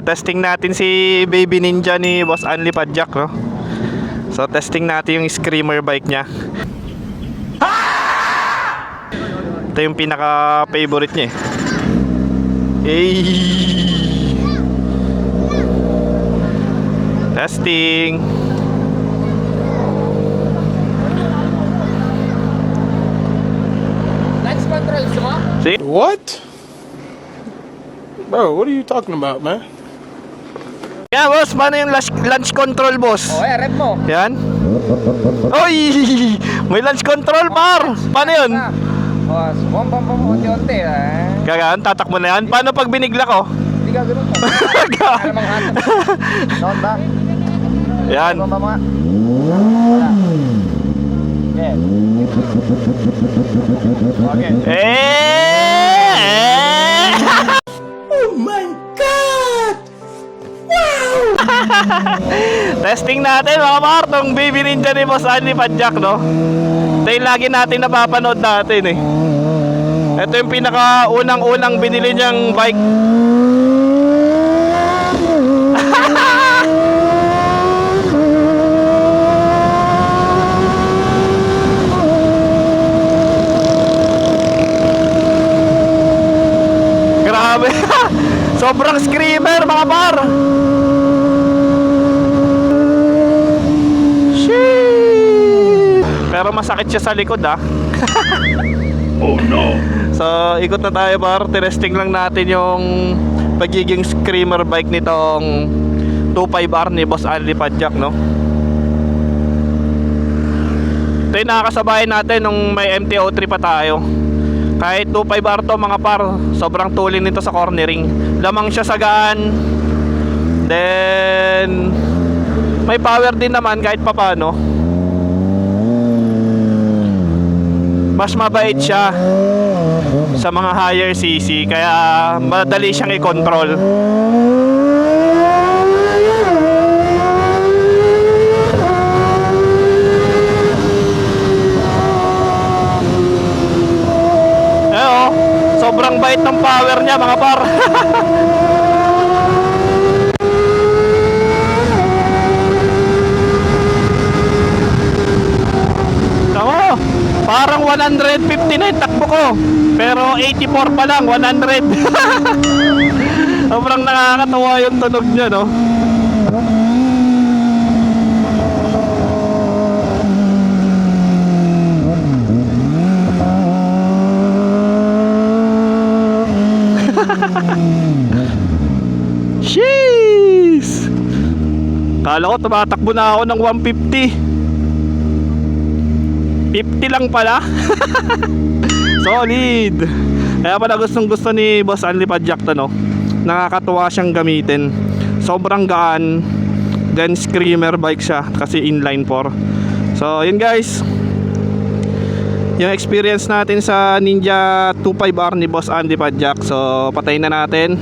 testing natin si Baby Ninja ni Boss Anli Padjak, no? So testing natin yung screamer bike niya. Ito yung pinaka favorite niya eh. Testing. Launch controls mo? See? What? Bro, what are you talking about, man? Yeah, boss, paano yung launch control, boss? O, rep mo. Yan. Oy! May launch control, par! Paano yun? O, bom, unti-unti. Gagaan, tatakbo na yan. Paano pag binigla ko? Hindi ka ganun. Para mga hato. Noon ba? Yan. Ano ba mga? Wala. Yes. Okay. Oh my God! Testing natin mga par, tong Baby Ninja ni Boss Anli Padjak, no? Ito yung lagi natin napapanood natin eh. Ito yung pinaka unang binili niyang bike. Grabe. Sobrang screamer mga par. Pero masakit siya sa likod Oh no! So ikot na tayo par. Testing lang natin yung pagiging screamer bike nitong 25R ni Boss Anli Padjak, no? Ito yung nakakasabay natin nung may MT-03 pa tayo. Kahit 25R to mga par, sobrang tuling nito sa cornering. Lamang siya sa gaan. Then may power din naman kahit papano. Mas mabait siya sa mga higher CC, kaya madali siyang i-control. Sobrang bait ng power niya mga par. Tama, parang 150 na yung takbo ko, pero 84 pa lang, 100. Sobrang nakakatawa yung tunog niya, no? Sheesh! Kala ko tumatakbo na ako ng 150. 50 lang pala. Solid. Kaya pala gustong gusto ni Boss Anli Padjak to, no? Nakakatuwa siyang gamitin. Sobrang gaan. Then screamer bike siya kasi inline 4. So yun guys, yung experience natin sa Ninja 25R ni Boss Anli Padjak. So patayin na natin.